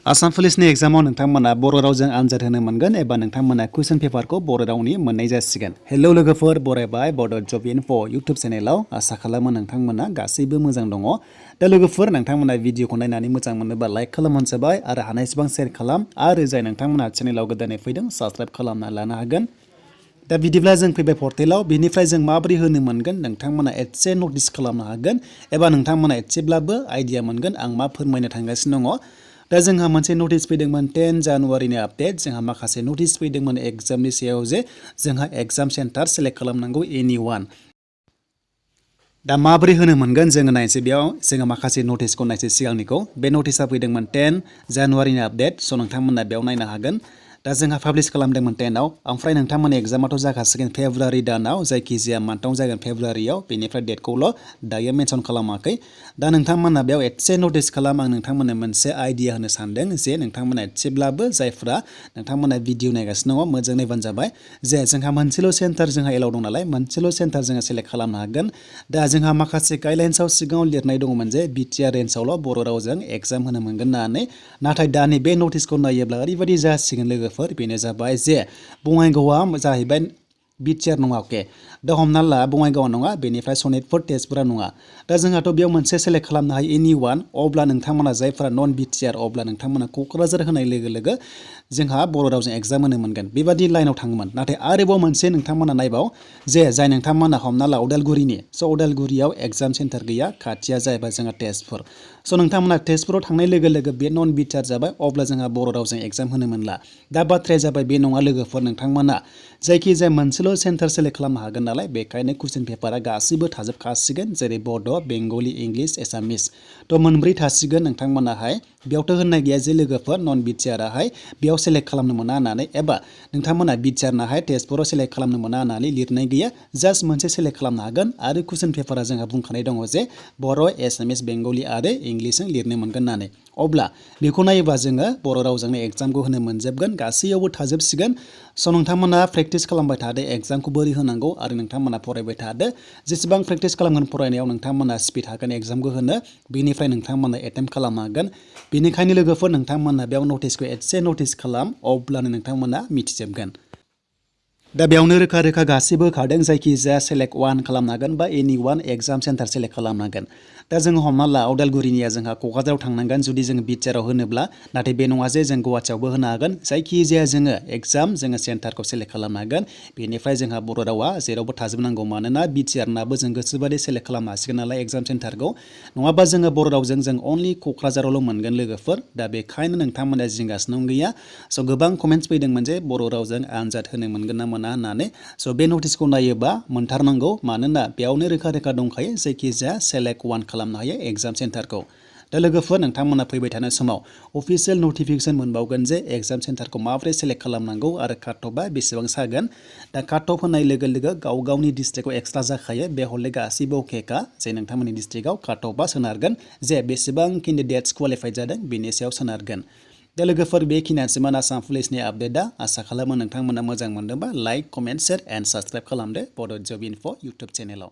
आसाम पुलिसनि एग्जामाव नोंथांमोना बर' रावजों आनजाद होनो मोनगोन एबा नोंथांमोना कुइसन पेपारखौ बर' रावनि मोननाय जासिगोन। हेलौ लोगोफोर, बरायबाय बड' जब इनफो इउटुब चेनेलाव। आसा खालामो नोंथांमोना गासैबो मोजां दङ। दा लोगोफोर, नोंथांमोना भिडिअखौ नायनानै मोजां मोनोबा लाइक खालामबाय आरो हानायसेबां शेयार खालाम आरो जाय नोंथांमोना चेनेलाव गोदानै फैदों साबस्क्राइब खालामना लानो हागोन। दा बिदिब्ला जों फैबाय पर्टेलाव। बेनिफ्राय जों माबोरै होनो मोनगोन नोंथांमोना एसे नटिस खालामनो हागोन एबा नोंथांमोना एसेब्लाबो आइडिया मोनगोन आं मा फोरमायनो थांगासिनो दङ। दा जोंहा मोनसे नटिस फैदोंमोन 10 जानुवारिनि आपडेट। जोंहा माखासे नटिस फैदोंमोन एग्जामनि सायाव जे जोंहा एग्जाम सेन्टार सेलेक्ट खालामनांगौ एनि वान। दा माबोरै होनो मोनगोन जोङो नायनोसै। बेयाव जोङो माखासे नटिसखौ नायनोसै सिगांनिखौ। बे नटिसा फैदोंमोन 10 जानुवारिनि आपडेट। स' नोंथांमोना बेयाव नायनो हागोन। दा जोंहा पाब्लिश खालामदोंमोन 10आव। ओमफ्राय नोंथांमोननि एग्जामाथ' जाखासिगोन फेब्रुवारि दानाव, जायखिजाया मान्थआव जागोन फेब्रुवारियाव। बेनिफ्राय डेटखौल' दायो मेनसन खालामाखै। दा नोंथांमोना बेयाव एसे नटिस खालाम। आं नोंथांमोननो मोनसे आइडिया होनो सानदों जे नोंथांमोना एसेब्लाबो जायफ्रा नोंथांमोना भिडिअ नायगासिनो दङ मोजां नायबानो जाबाय। जे जोंहा मोनसेल' सेन्टार जोंहा एलाव दं नालाय, मोनसेल' सेन्टार जोङो सेलेक्ट खालामनो हागोन। दा जोंहा माखासे गाइडलाइन्सआव सिगाङाव लिरनाय दङमोन जे बिटिआर रेन्जआवल' बर' रावजों एग्जाम होनो मोनगोन होननानै। नाथाय दानि बे नटिसखौ नायोब्ला ओरैबायदि जासिगोन लोगोफोर, बेनो जाबाय जे बङाइगावआ जाहैबाय बिटिआर नङा। अके, दा हमना ला बङाइगावआ नङा, बेनिफ्राय सनितपुर तेजपुरा नङा। दा जोंहाथ' बेयाव मोनसे सेलेक्ट खालामनो हायो एनि वान। अब्ला नोंथांमोना जायफोरा नन बिटिआर, अब्ला नोंथांमोना क'क्राझार होनाय लोगो लोगो जोंहा बर' रावजों एग्जाम होनो मोनगोन। बेबादि लाइनाव थाङोमोन। नाथाय आरोबाव मोनसे नोंथांमोना नायबाव जे जाय नोंथांमोना हमना ला उदालगुरिनि, स' उदालगुरियाव एग्जाम सेन्टार गैया, खाथिया जाहैबाय जोंहा तेजपुर। स' नोंथांमोना तेजपुराव थांनाय लोगो लोगो बे नन बिटिआर जाबाय, अब्ला जोंहा बर' रावजों एग्जाम होनो मोनला। दा बाथ्राया जाबाय बे नङा लोगोफोर, नोंथांमोना जायखिजाया मोनसेल' सेन्टार सेलेक्ट खालामनो हागोन नालाय, बेखायनो कुइसन पेपारा गासिबो थाजोबखासिगोन, जेरै बड', बेंगलि, इंलिस, एसामिस। थ' मोनब्रै थासिगोन। नोंथांमोनाहाय बेयावथ' होननाय गैया जे लोगोफोर नन बिटिआराहाय बेयाव सेलेक्ट खालामनो मोना होननानै, एबा नोंथांमोना बिटिआरनाहाय तेजपुराव सेलेक्ट खालामनो मोना होननानै लिरनाय गैया। जास्ट मोनसे सेलेक्ट खालामनो हागोन। आरो कुइसन पेपारा जोंहा बुंखानाय दङ जे बर', एसामिस, बेंगलि आरो इंलिसजों लिरनो मोनगोन होननानै। अब्ला बेखौ नायोब्ला जोङो बर' रावजोंनो एग्जामखौ होनो मोनजोबगोन, गासैयावबो थाजोबसिगोन। स' नोंथांमोना प्रेक्टिस खालामबाय थादो एग्जामखौ बोरै होनांगौ आरो नोंथांमोना फरायबाय थादो। जेसेबां प्रेक्टिस खालामगोन फरायनायाव नोंथांमोना स्पिड हागोन एग्जामखौ होनो। बेनिफ्राय नोंथांमोना एटेम्प्ट खालामनो हागोन। बेनिखायनो लोगोफोर, नोंथांमोना बेयाव नटिसखौ एसे नटिस खालाम, अब्लानो नोंथांमोना मिथिजोबगोन। दा बेयावनो रोखा रोखा गासिबो होखादों जायखिजाया सेलेक्ट वान खालामनो हागोन बा एनि वान एग्जाम सेन्टार सेलेक्ट खालामनो हागोन। दा जोङो हमना ला उदालगुरिनिया जोंहा क'क्राझाराव थांनांगोन जुदि जोङो बिटिआराव होनोब्ला। नाथाय बे नङा जे जों गुवाहाटियावबो होनो हागोन। जायखिजाया जोङो एग्जाम जोङो सेन्टारखौ सेलेक्ट खालामनो हागोन। बेनिफ्राय जोंहा बर' रावा जेरावबो थाजोबनांगौ, मानोना बिटिआरनाबो जों गोसोबादि सेलेक्ट खालामनो हासिगोन नालाय एग्जाम सेन्टारखौ। नङाबा जोङो बर' रावजों जों अनलि क'क्राझारावल' मोनगोन लोगोफोर। दा बेखायनो नोंथांमोना जिंगासिनो गैया। स' गोबां कमेन्ट्स फैदोंमोन जे बर' रावजों आनजाद होनो मोनगोन ना मोना होननानै। स' बे नटिसखौ नायोबा मोनथारनांगौ, मानोना बेयावनो रोखा रोखा दंखायो जायखिजाया सेलेक्ट वान खालामनो हायो एग्जाम सेन्टारखौ। दा लोगोफोर, नोंथांमोना फैबाय थानाय समाव अफिसियेल नटिफिकेसन मोनबावगोन जे एग्जाम सेन्टारखौ माबोरै सेलेक्ट खालामनांगौ आरो काट अफआ बेसेबां सागोन। दा काट अफ होनाय लोगो लोगो गाव गावनि डिस्ट्रिक्टआव एक्सट्रा जाखायो, बे हले गासिबो अकेखा। जे नोंथांमोननि डिस्ट्रिक्टआव काट अफआ सोनारगोन जे बेसेबां केन्डिडेट्स क्वालिफाइड जादों बेनि सायाव सोनारगोन। दा लोगोफोर, बेखिनियानोसैमोन आसाम पुलिसनि आपडेटआ। आसा खालामो नोंथांमोना मोजां मोनदोंबा like, comment, share and subscribe खालामदो बड' जब इनफो इउटुब चेनेलाव।